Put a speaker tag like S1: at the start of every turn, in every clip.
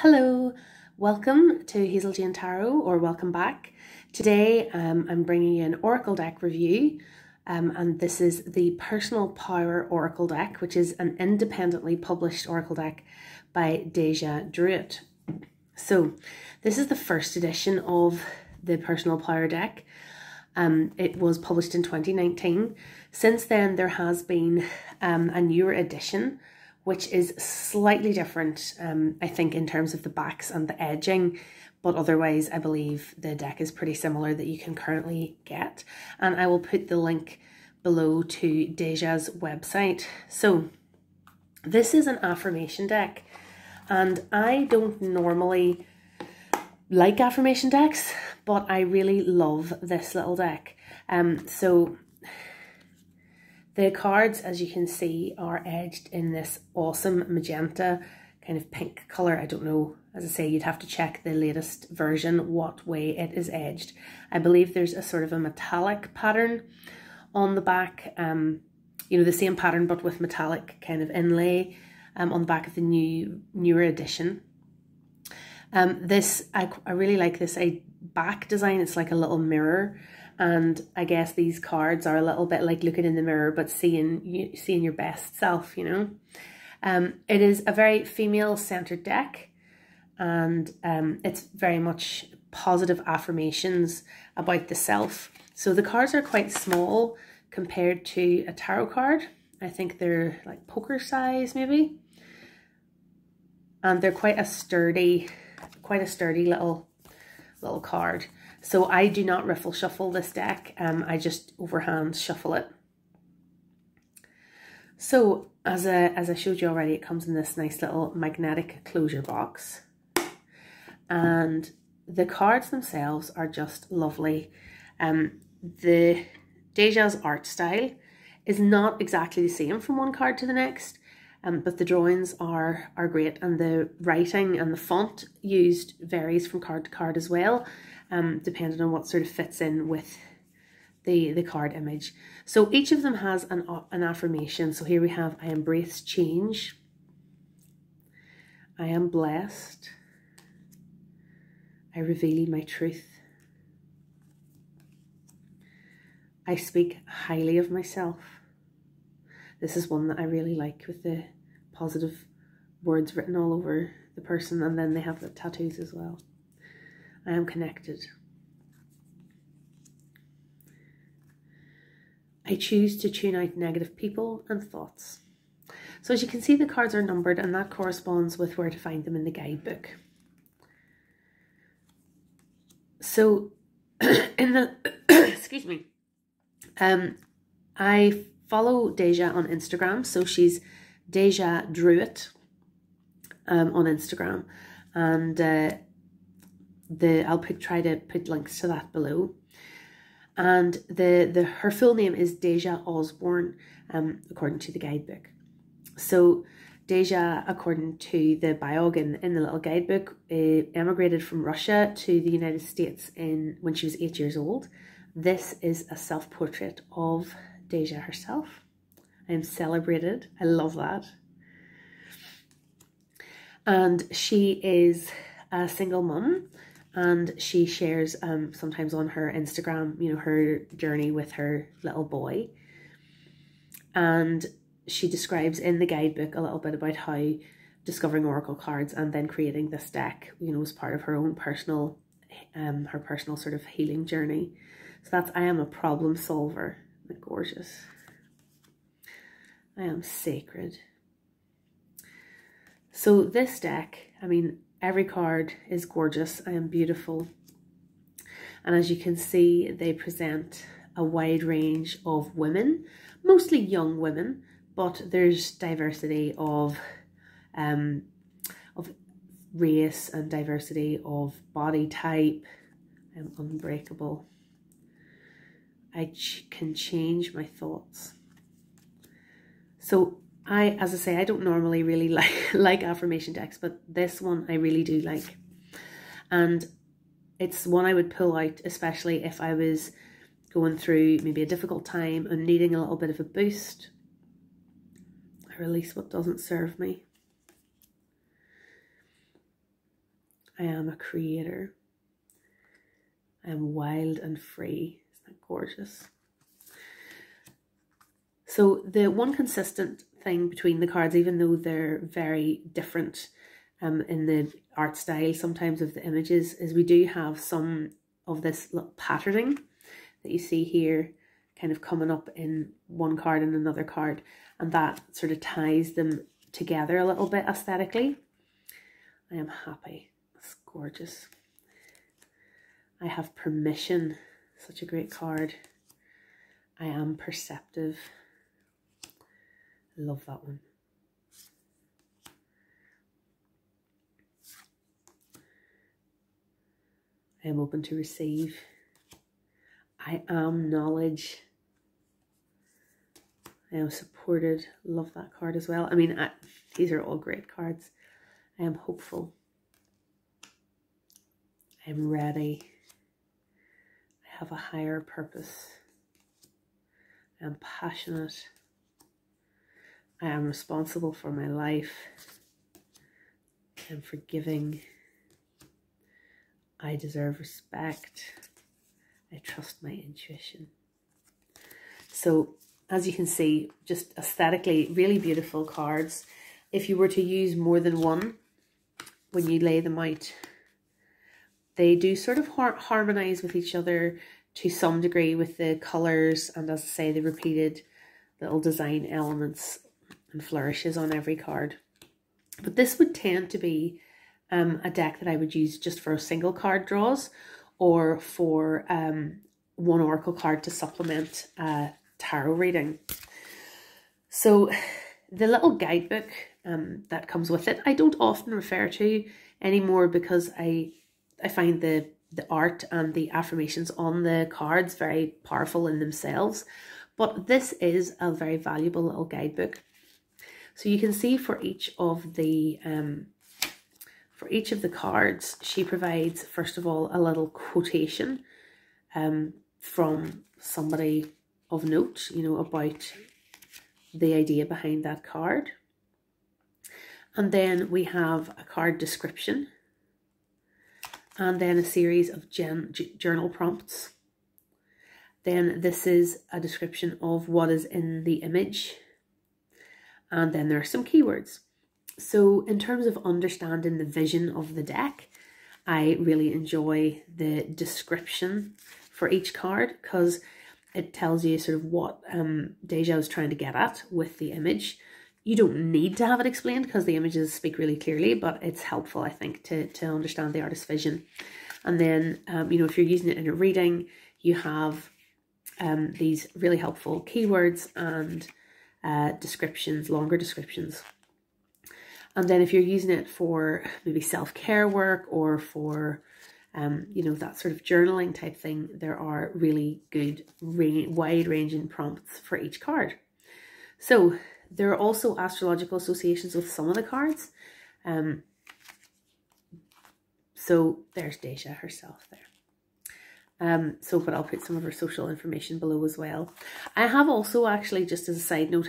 S1: Hello, welcome to Hazel Jane Tarot, or welcome back. Today I'm bringing you an Oracle deck review, and this is the Personal Power Oracle deck, which is an independently published Oracle deck by Deja Drewit. So this is the first edition of the Personal Power deck. It was published in 2019. Since then there has been a newer edition, which is slightly different, I think, in terms of the backs and the edging, but otherwise I believe the deck is pretty similar that you can currently get. And I will put the link below to Deja's website. So this is an affirmation deck, and I don't normally like affirmation decks, but I really love this little deck. So the cards, as you can see, are edged in this awesome magenta kind of pink colour. I don't know, as I say, you'd have to check the latest version what way it is edged. I believe there's a sort of a metallic pattern on the back, you know, the same pattern but with metallic kind of inlay on the back of the newer edition. I really like this back design. It's like a little mirror. And I guess these cards are a little bit like looking in the mirror, but seeing your best self, you know. It is a very female-centered deck, and it's very much positive affirmations about the self. So the cards are quite small compared to a tarot card. I think they're like poker size maybe. And they're quite a sturdy little card. So I do not riffle shuffle this deck, I just overhand shuffle it. So as I showed you already, it comes in this nice little magnetic closure box. And the cards themselves are just lovely. The Deja's art style is not exactly the same from one card to the next, but the drawings are great, and the writing and the font used varies from card to card as well. Depending on what sort of fits in with the card image. So each of them has an affirmation. So here we have, I embrace change. I am blessed. I reveal my truth. I speak highly of myself. This is one that I really like, with the positive words written all over the person, and then they have the tattoos as well. I am connected. I choose to tune out negative people and thoughts. So as you can see, the cards are numbered, and that corresponds with where to find them in the guidebook. So in the excuse me, I follow Deja on Instagram, so she's Deja Drewit on Instagram, and I'll try to put links to that below. And her full name is Deja Osborne, according to the guidebook. So Deja, according to the biog in the little guidebook, emigrated from Russia to the United States when she was 8 years old. This is a self-portrait of Deja herself. I am celebrated. I love that. And she is a single mum, and she shares sometimes on her Instagram, you know, her journey with her little boy. And she describes in the guidebook a little bit about how discovering oracle cards and then creating this deck, you know, was part of her own personal sort of healing journey. So that's, I am a problem solver. Isn't it gorgeous? I am sacred. So this deck, I mean, every card is gorgeous. I am beautiful. And as you can see, they present a wide range of women, mostly young women, but there's diversity of race and diversity of body type. I'm unbreakable. I can change my thoughts. So as I say, I don't normally really like affirmation decks, but this one I really do like. And it's one I would pull out, especially if I was going through maybe a difficult time and needing a little bit of a boost. I release what doesn't serve me. I am a creator. I am wild and free. Isn't that gorgeous? So the one consistent thing between the cards, even though they're very different in the art style sometimes of the images, is we do have some of this little patterning that you see here kind of coming up in one card and another card, and that sort of ties them together a little bit aesthetically. I am happy. It's gorgeous. I have permission. Such a great card. I am perceptive. Love that one. I am open to receive. I am knowledge. I am supported. Love that card as well. I mean, these are all great cards. I am hopeful. I am ready. I have a higher purpose. I am passionate. I am responsible for my life. I am forgiving. I deserve respect. I trust my intuition. So, as you can see, just aesthetically, really beautiful cards. If you were to use more than one, when you lay them out, they do sort of harmonize with each other to some degree with the colours, and as I say, the repeated little design elements and flourishes on every card. But this would tend to be a deck that I would use just for single card draws, or for one oracle card to supplement a tarot reading. So the little guidebook that comes with it, I don't often refer to anymore, because I find the art and the affirmations on the cards very powerful in themselves. But this is a very valuable little guidebook. So you can see for each of the cards, she provides, first of all, a little quotation from somebody of note, you know, about the idea behind that card. And then we have a card description, and then a series of journal prompts. Then this is a description of what is in the image. And then there are some keywords. So in terms of understanding the vision of the deck, I really enjoy the description for each card, because it tells you sort of what Deja is trying to get at with the image. You don't need to have it explained, because the images speak really clearly, but it's helpful, I think, to understand the artist's vision. And then, you know, if you're using it in a reading, you have these really helpful keywords and descriptions, longer descriptions. And then if you're using it for maybe self-care work, or for you know, that sort of journaling type thing, there are really good wide-ranging prompts for each card. So there are also astrological associations with some of the cards. So there's Deja herself there. But I'll put some of her social information below as well. I have also actually, just as a side note,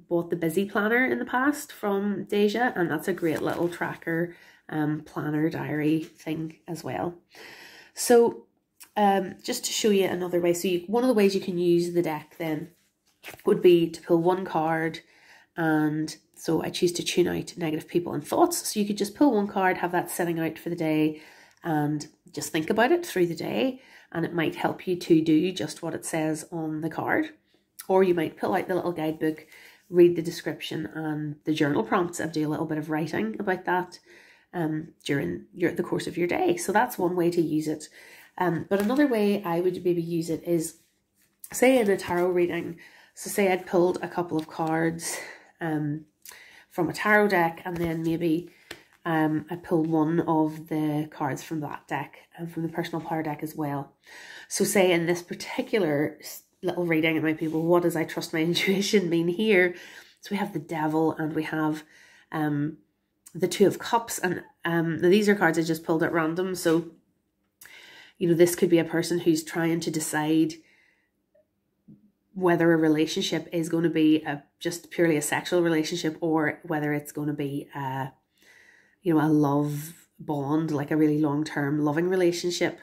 S1: bought the Busy Planner in the past from Deja, and that's a great little tracker, planner, diary thing as well. So just to show you another way, so one of the ways you can use the deck then would be to pull one card, and so I choose to tune out negative people and thoughts. So you could just pull one card, have that sitting out for the day, and just think about it through the day, and it might help you to do just what it says on the card. Or you might pull out the little guidebook, read the description and the journal prompts, and do a little bit of writing about that during the course of your day. So that's one way to use it. But another way I would maybe use it is, say in a tarot reading, so say I'd pulled a couple of cards from a tarot deck, and then maybe I pulled one of the cards from that deck and from the personal power deck as well. So say in this particular little reading, it might be, well, what does I trust my intuition mean here? So we have the Devil, and we have the Two of Cups, and these are cards I just pulled at random. So, you know, this could be a person who's trying to decide whether a relationship is going to be just purely a sexual relationship, or whether it's going to be you know, a love bond, like a really long-term loving relationship.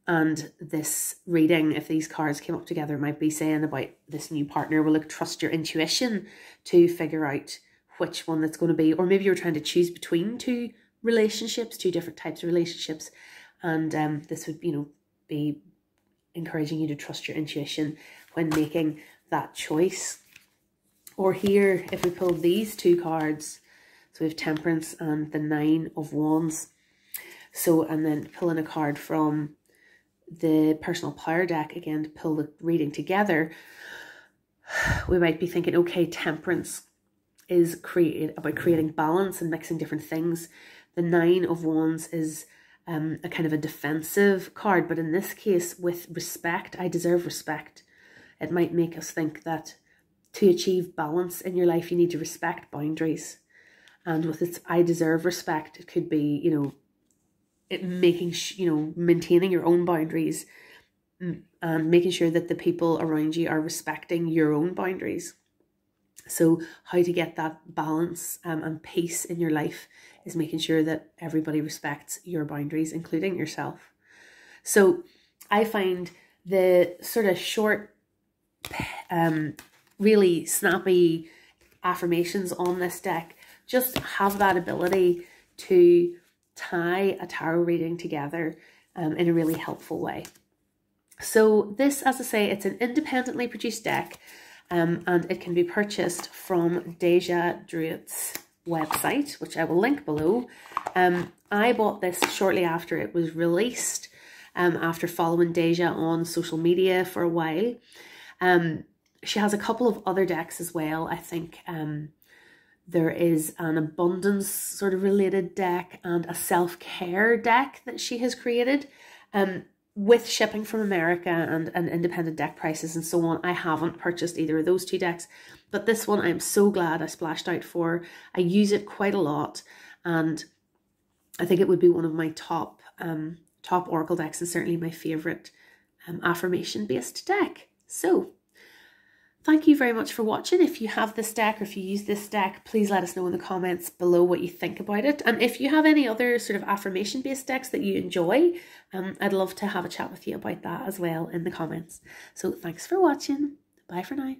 S1: And this reading, if these cards came up together, might be saying about this new partner, well, look, trust your intuition to figure out which one that's going to be, or maybe you're trying to choose between two relationships, two different types of relationships. And this would, be encouraging you to trust your intuition when making that choice. Or here, if we pull these two cards, so we have Temperance and the Nine of Wands. So, and then pulling a card from the Personal Power deck, again, to pull the reading together, we might be thinking, okay, Temperance is about creating balance and mixing different things. The Nine of Wands is a kind of a defensive card, but in this case, with respect, I deserve respect. It might make us think that to achieve balance in your life, you need to respect boundaries. And with its I deserve respect, it could be, maintaining your own boundaries and making sure that the people around you are respecting your own boundaries. So how to get that balance and peace in your life is making sure that everybody respects your boundaries, including yourself. So I find the sort of short, really snappy affirmations on this deck just have that ability to tie a tarot reading together in a really helpful way. So this, as I say, it's an independently produced deck, and it can be purchased from Deja Drewit's website, which I will link below. I bought this shortly after it was released, after following Deja on social media for a while. She has a couple of other decks as well. I think there is an abundance sort of related deck and a self-care deck that she has created. With shipping from America and independent deck prices and so on, I haven't purchased either of those two decks. But this one I'm so glad I splashed out for. I use it quite a lot, and I think it would be one of my top oracle decks, and certainly my favourite affirmation-based deck. So thank you very much for watching. If you have this deck or if you use this deck, please let us know in the comments below what you think about it. And if you have any other sort of affirmation-based decks that you enjoy, I'd love to have a chat with you about that as well in the comments. So thanks for watching. Bye for now.